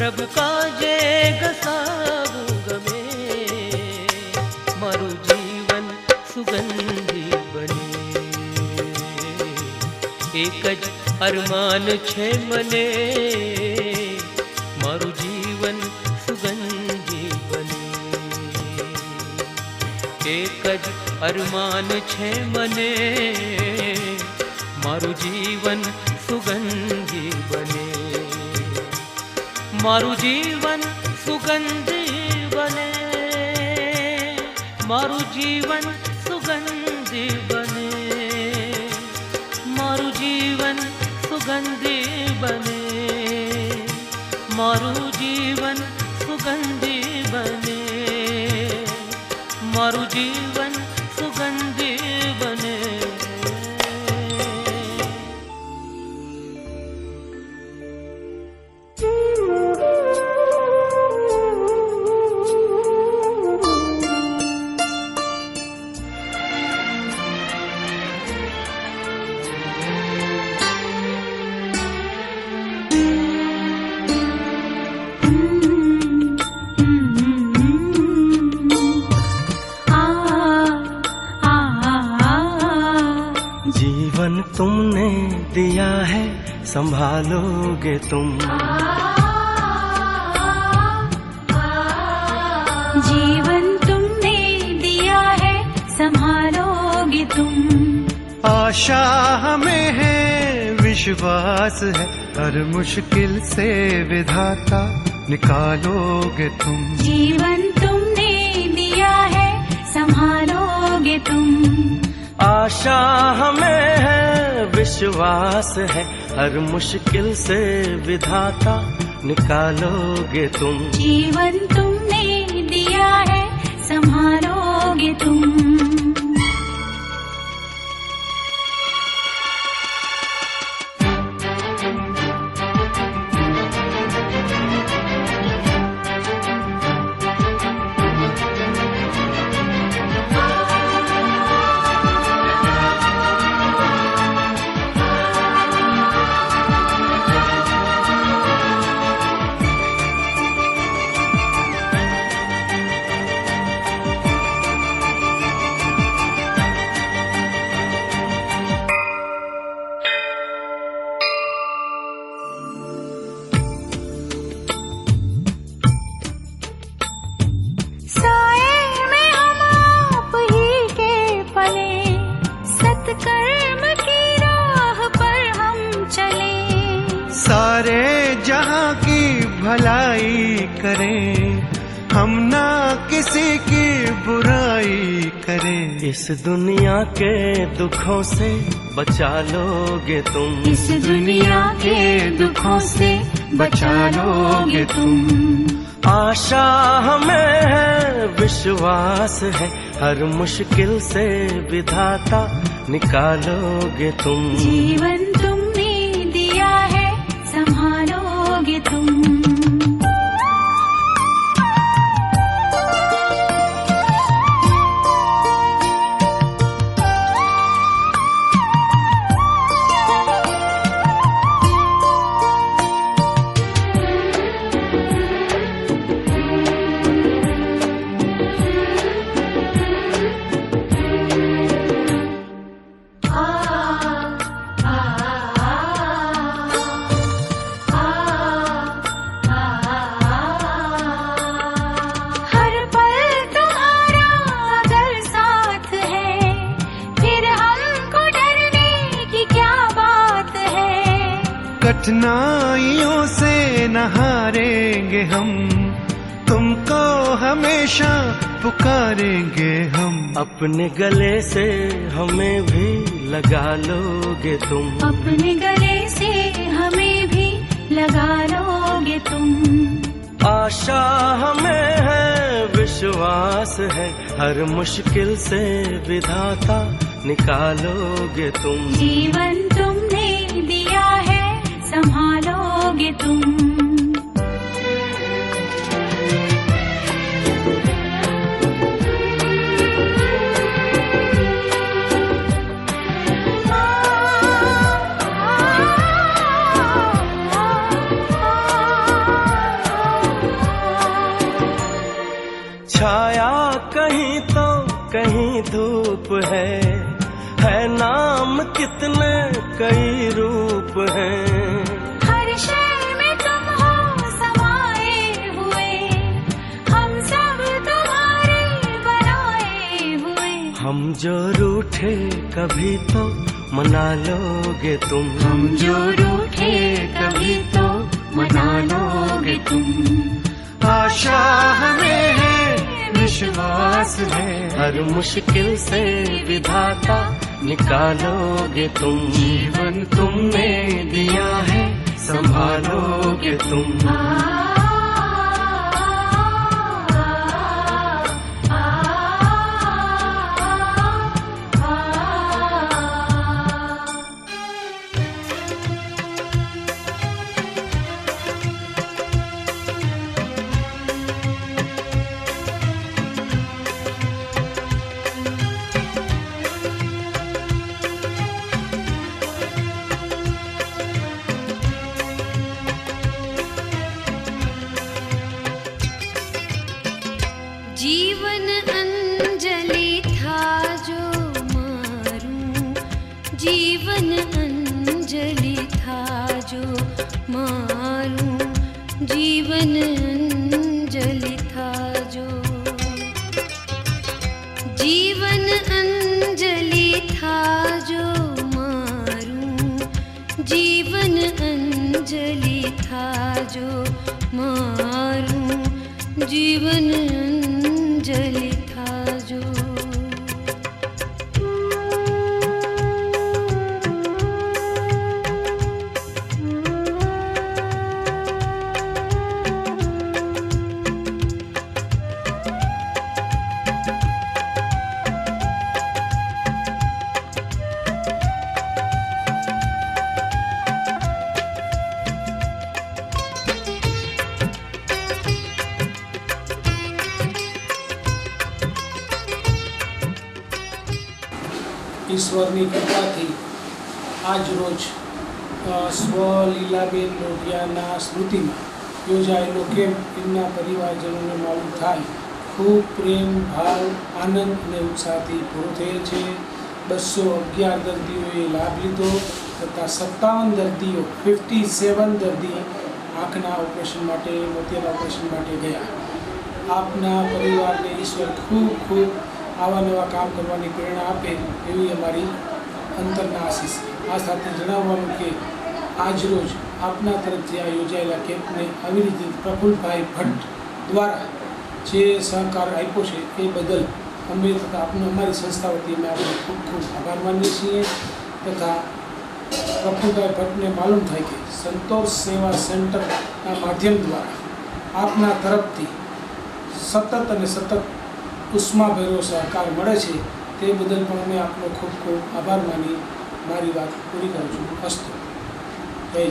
પ્રભુ કાજે ઘસાવું ગમે, મારું જીવન સુગંધી બને. એક જ અરમાન છે મને, મારું જીવન સુગંધી બને. એક જ અરમાન છે મને, મારું જીવન સુગંધી બને. મારું જીવન સુગંધી બને, મારું જીવન સુગંધી બને, મારું જીવન સુગંધી બને, મારું જીવન સુગંધી બને, મારું જીવન સુગંધી બને. जीवन तुमने दिया है संभालोगे तुम, जीवन तुमने दिया है संभालोगे तुम. आशा हमें है, विश्वास है, हर मुश्किल से विधाता निकालोगे तुम. जीवन तुमने दिया है संभालोगे तुम. आशा हमें है, विश्वास है, हर मुश्किल से विधाता निकालोगे तुम. जीवन तुमने दिया है संभालोगे तुम. सारे जहां की भलाई करें, हम ना किसी की बुराई करें. इस दुनिया के दुखों से बचा लोगे तुम, इस दुनिया के दुखों से बचा लोगे तुम. आशा हमें है, विश्वास है, हर मुश्किल से विधाता निकालोगे तुम. जीवन तुमने दिया है संभालोगे तुम. कठिनाइयों से न हारेंगे हम, तुमको हमेशा पुकारेंगे हम. अपने गले से हमें भी लगा लोगे तुम, अपने गले से हमें भी लगा लोगे तुम. आशा हमें है, विश्वास है, हर मुश्किल से विधाता निकालोगे तुम. जीवन तुमने दिया है संभालोगे तुम. कहीं धूप है नाम कितने कई रूप हैं। हर शय में तुम हो समाए हुए, हम सब तुम्हारे बनाए हुए। हम जो रूठे कभी तो मना लोगे तुम, हम जो रूठे कभी तो मना लोगे तुम। आशा हमें है, विश्वास है, हर मुश्किल से विधाता निकालोगे तुम। जीवन तुमने दिया है, संभालोगे तुम। जीवन अंजलि था जो मारूं, जीवन अंजलि था जो मारूं, जीवन अंजलि था जो, जीवन अंजलि था जो मारूं, जीवन अंजलि था जो मारूं, जीवन अंजलि था जो। ઈશ્વરની કૃપાથી આજ રોજ સ્વલીલાબેન લોઢિયાના સ્મૃતિમાં યોજાયેલો કેમ્પ એમના પરિવારજનોને માલુમ થાય ખૂબ પ્રેમ ભાવ આનંદ અને ઉત્સાહથી પૂરો થયેલ છે। 211 દર્દીઓએ લાભ લીધો તથા 57 દર્દીઓ 57 દર્દી આંખના ઓપરેશન માટે, મોતિયાના ઓપરેશન માટે ગયા। આપના પરિવારને ઈશ્વર ખૂબ ખૂબ આવા નવા કામ કરવાની પ્રેરણા આપે એવી અમારી અંતરના આશીષ। આ સાથે જણાવવાનું કે આજ રોજ આપના તરફથી આ યોજાયેલા કેમ્પને આવી રીતે પ્રફુલ્લભાઈ ભટ્ટ દ્વારા જે સહકાર આપ્યો છે એ બદલ અમે તથા આપનો અમારી સંસ્થા વતી અમે આપનો ખૂબ ખૂબ આભાર માનીએ છીએ। તથા પ્રફુલ્લભાઈ ભટ્ટને માલુમ થાય કે સંતોષ સેવા સેન્ટરના માધ્યમ દ્વારા આપના તરફથી સતત અને સતત ઉષ્માભેરો સહકાર મળે છે તે બદલ પણ અમે આપનો ખૂબ ખૂબ આભાર માની મારી વાત પૂરી કરું છું। અસ્તુ।